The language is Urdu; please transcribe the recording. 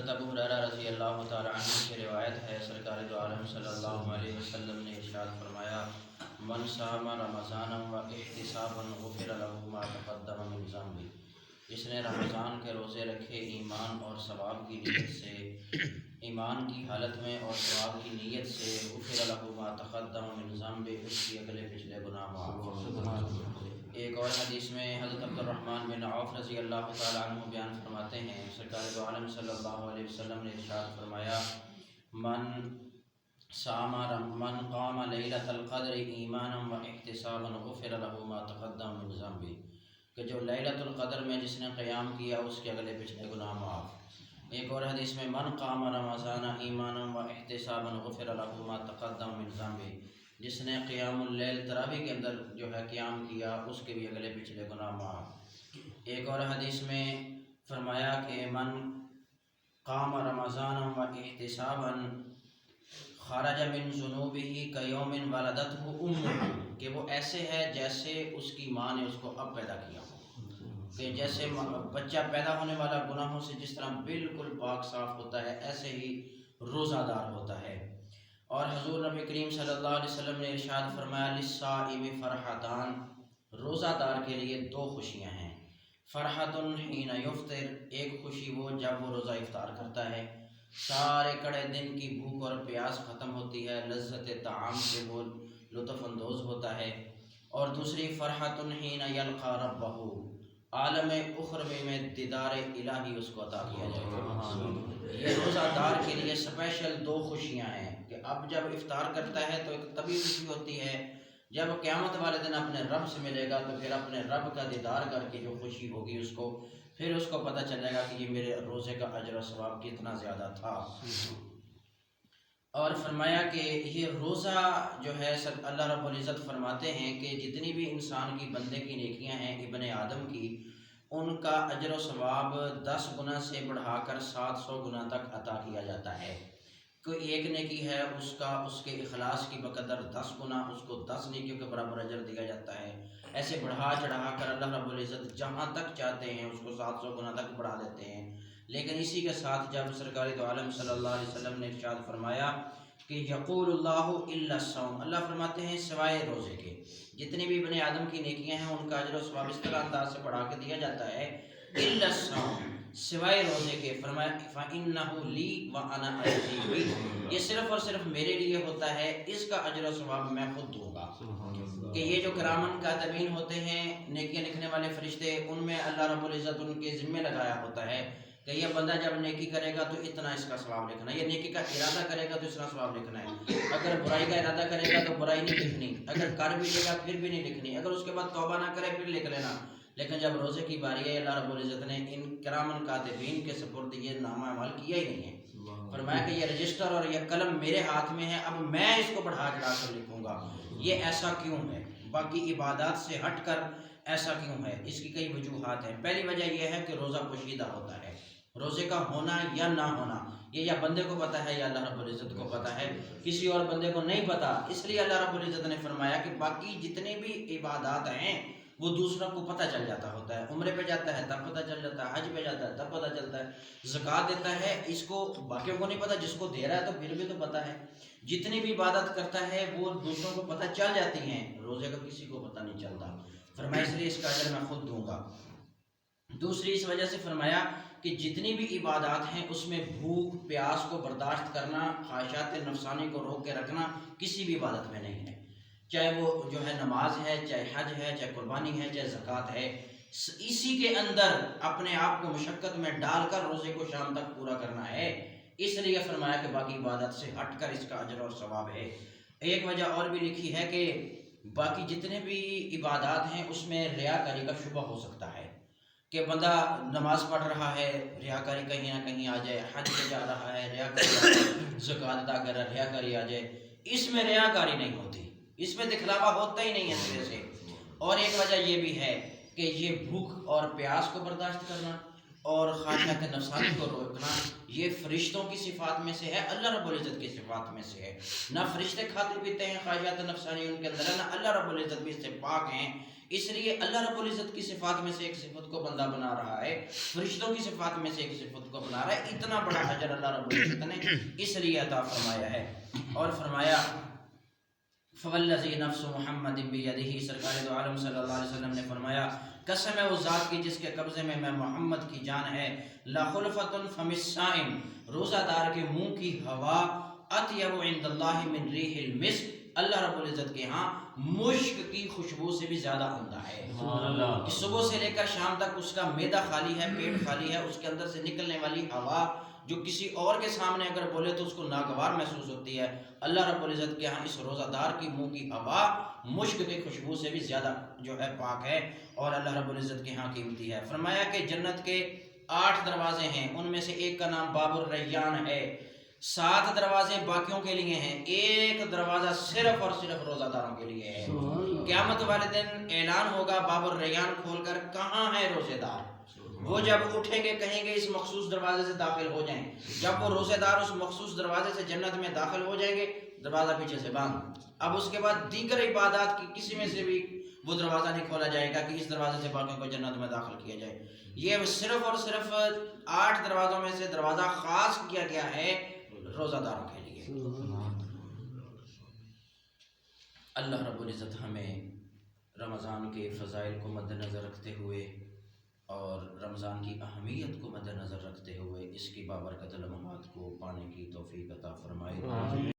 حضرت ابو ہریرہ رضی اللہ تعالی عنہ سے روایت ہے، سرکار دو عالم صلی اللہ علیہ وسلم نے ارشاد فرمایا، من صام رمضان و احتسابا غفر له ما تقدم من ذنبه، جس نے رمضان کے روزے رکھے ایمان اور ثواب کی نیت سے، ایمان کی حالت میں اور ثواب کی نیت سے، غفر له ما تقدم من ذنبه، اس کی اگلے پچھلے گناہ معاف۔ ایک اور حدیث میں حضرت عبد الرحمن بن عوف رضی اللہ تعالیٰ عنہ بیان فرماتے ہیں، سرکار دو عالم صلی اللہ علیہ وسلم نے ارشاد فرمایا، من قام لیلۃ القدر ایمانا و احتسابا غفر له ما تقدم من ذنبه، کہ جو لیلۃ القدر میں جس نے قیام کیا اس کے اگلے پچھلے گناہ معاف۔ ایک اور حدیث میں من قام رمضان ایمانا و احتسابا غفر له ما تقدم من ذنبه، جس نے قیام اللیل تراویح کے اندر جو ہے قیام کیا اس کے بھی اگلے پچھلے گناہ معاف۔ ایک اور حدیث میں فرمایا کہ من قام رمضان و احتسابا خرج من ذنوبه کیوم ولدته امہ، کہ وہ ایسے ہے جیسے اس کی ماں نے اس کو اب پیدا کیا ہو، کہ جیسے بچہ پیدا ہونے والا گناہوں سے جس طرح بالکل پاک صاف ہوتا ہے، ایسے ہی روزہ دار ہوتا ہے۔ اور حضور نبی کریم صلی اللہ علیہ وسلم نے ارشاد فرمایا، للصائم فرحتان، روزہ دار کے لیے دو خوشیاں ہیں، فرحت حین یفطر، ایک خوشی وہ جب وہ روزہ افطار کرتا ہے، سارے کڑے دن کی بھوک اور پیاس ختم ہوتی ہے، لذت طعام سے وہ لطف اندوز ہوتا ہے، اور دوسری فرحت حین یلقی ربہ، عالم اخروی میں دیدار الہی اس کو عطا کیا جائے گا۔ یہ روزہ دار کے لیے اسپیشل دو خوشیاں ہیں کہ اب جب افطار کرتا ہے تو ایک طبی خوشی ہوتی ہے، جب قیامت والے دن اپنے رب سے ملے گا تو پھر اپنے رب کا دیدار کر کے جو خوشی ہوگی اس کو، پھر اس کو پتہ چلے گا کہ یہ میرے روزے کا اجر و ثواب کتنا زیادہ تھا۔ اور فرمایا کہ یہ روزہ جو ہے اللہ رب العزت فرماتے ہیں کہ جتنی بھی انسان کی بندے کی نیکیاں ہیں ابن آدم کی، ان کا اجر و ثواب 10 گنا سے بڑھا کر 700 گنا تک عطا کیا جاتا ہے۔ کوئی ایک نیکی ہے اس کا اس کے اخلاص کی بقدر 10 گنا، اس کو 10 نیکیوں کے برابر اجر دیا جاتا ہے۔ ایسے بڑھا چڑھا کر اللہ رب العزت جہاں تک چاہتے ہیں اس کو 700 گنا تک بڑھا دیتے ہیں۔ لیکن اسی کے ساتھ جب سرکار دو عالم صلی اللہ علیہ وسلم نے ارشاد فرمایا کہ یقول اللہ الا الصوم، اللہ فرماتے ہیں سوائے روزے کے جتنی بھی بنی آدم کی نیکیاں ہیں ان کا اجر و ثواب اس طرح انداز سے بڑھا کے دیا جاتا ہے، الا الصوم، سوائے روزے کے۔ فرمایا فإنہ لی وأنا أجزی بہ، یہ صرف اور صرف میرے لیے ہوتا ہے، اس کا اجر و ثواب میں خود دوں گا۔ کہ یہ جو کرامن کاتبین ہوتے ہیں، نیکیاں لکھنے والے فرشتے، ان میں اللہ رب العزت ان کے ذمہ لگایا ہوتا ہے کہ یہ بندہ جب نیکی کرے گا تو اتنا اس کا ثواب لکھنا ہے، یہ نیکی کا ارادہ کرے گا تو اتنا ثواب لکھنا ہے، اگر برائی کا ارادہ کرے گا تو برائی نہیں لکھنی، اگر کر بھی لے گا پھر بھی نہیں لکھنی، اگر اس کے بعد توبہ نہ کرے پھر لکھ لینا۔ لیکن جب روزے کی باری ہے اللہ رب العزت نے ان کرامن کاتبین کے سپرد یہ نامہ عمل کیا ہی نہیں ہے۔ فرمایا کہ یہ رجسٹر اور یہ قلم میرے ہاتھ میں ہے، اب میں اس کو بڑھا چڑھا کر لکھوں گا۔ یہ ایسا کیوں ہے؟ باقی عبادات سے ہٹ کر ایسا کیوں ہے؟ اس کی کئی وجوہات ہیں۔ پہلی وجہ یہ ہے کہ روزہ پوشیدہ ہوتا ہے، روزے کا ہونا یا نہ ہونا یہ یا بندے کو پتہ ہے یا اللہ رب العزت کو پتہ ہے، کسی اور بندے کو نہیں پتہ۔ اس لیے اللہ رب العزت نے فرمایا کہ باقی جتنے بھی عبادات ہیں وہ دوسروں کو پتہ چل جاتا ہوتا ہے، عمرے پہ جاتا ہے تب پتہ چل جاتا ہے، حج پہ جاتا ہے تب پتہ چلتا ہے، زکوٰۃ دیتا ہے اس کو باقیوں کو نہیں پتہ، جس کو دے رہا ہے تو پھر بھی تو پتہ ہے، جتنی بھی عبادت کرتا ہے وہ دوسروں کو پتہ چل جاتی ہیں، روزے کا کسی کو پتہ نہیں چلتا۔ فرمایا اس لیے اس کا اجر میں خود دوں گا۔ دوسری اس وجہ سے فرمایا کہ جتنی بھی عبادات ہیں اس میں بھوک پیاس کو برداشت کرنا، خواہشات نفسانی کو روک کے رکھنا کسی بھی عبادت میں نہیں ہے، چاہے وہ جو ہے نماز ہے، چاہے حج ہے، چاہے قربانی ہے، چاہے زکوٰۃ ہے، اسی کے اندر اپنے آپ کو مشقت میں ڈال کر روزے کو شام تک پورا کرنا ہے۔ اس لیے فرمایا کہ باقی عبادت سے ہٹ کر اس کا اجر اور ثواب ہے۔ ایک وجہ اور بھی لکھی ہے کہ باقی جتنے بھی عبادات ہیں اس میں ریاکاری کا شبہ ہو سکتا ہے کہ بندہ نماز پڑھ رہا ہے، ریاکاری کہیں نہ کہیں آ جائے، حج پہ جا رہا ہے ریاکاری آ جائے، زکوٰۃ ادا کر رہا ہے ریاکاری آ جائے، اس میں ریاکاری نہیں ہوتی، اس میں دکھلاوا ہوتا ہی نہیں ہے سرے سے۔ اور ایک وجہ یہ بھی ہے کہ یہ بھوک اور پیاس کو برداشت کرنا اور خواہشات نفسانی کو روکنا یہ فرشتوں کی صفات میں سے ہے، اللہ رب العزت کی صفات میں سے ہے۔ نہ فرشتے کھاتے پیتے ہیں، خواہشات نفسانی ان کے اندر ہے، نہ اللہ رب العزت بھی اس سے پاک ہیں اس لیے اللہ رب العزت کی صفات میں سے ایک صفت کو بندہ بنا رہا ہے، فرشتوں کی صفات میں سے ایک صفت کو بنا رہا ہے، اتنا بڑا اجر اللہ رب العزت نے اس لیے عطا فرمایا ہے۔ اور فرمایا فوالذی نفس محمد بیدہ، سرکار دو عالم صلی اللہ علیہ وسلم نے فرمایا قسم ہے اس ذات کی جس کے قبضے میں محمد کی جان ہے، لخلفۃ فم الصائم، روزہ دار کے منہ کی ہوا اطیب عند اللہ من ریح المسک، اللہ رب العزت کے ہاں مشک کی خوشبو سے بھی زیادہ عمدہ ہے۔ کہ صبح سے لے کر شام تک اس کا معدہ خالی ہے، پیٹ خالی ہے، اس کے اندر سے نکلنے والی ہوا جو کسی اور کے سامنے اگر بولے تو اس کو ناگوار محسوس ہوتی ہے، اللہ رب العزت کے ہاں اس روزہ دار کی منہ کی ہوا مشک کی خوشبو سے بھی زیادہ جو ہے پاک ہے اور اللہ رب العزت کے ہاں قیمتی ہے۔ فرمایا کہ جنت کے 8 دروازے ہیں، ان میں سے ایک کا نام باب الریان ہے، 7 دروازے باقیوں کے لیے ہیں، ایک دروازہ صرف اور صرف روزہ داروں کے لیے ہے۔ قیامت والے دن اعلان ہوگا باب الریان کھول کر، کہاں ہے روزے دار؟ وہ جب اٹھیں گے کہیں گے اس مخصوص دروازے سے داخل ہو جائیں، جب وہ روزے دار اس مخصوص دروازے سے جنت میں داخل ہو جائیں گے دروازہ پیچھے سے بند، اب اس کے بعد دیگر عبادات کی کسی میں سے بھی وہ دروازہ نہیں کھولا جائے گا کہ اس دروازے سے باقیوں کو جنت میں داخل کیا جائے۔ یہ صرف اور صرف 8 دروازوں میں سے دروازہ خاص کیا گیا ہے روزہ داروں کے لیے۔ اللہ رب العزت ہمیں رمضان کے فضائل کو مد نظر رکھتے ہوئے اور رمضان کی اہمیت کو مد نظر رکھتے ہوئے اس کی بابرکت لمحات کو پانے کی توفیق عطا فرمائے۔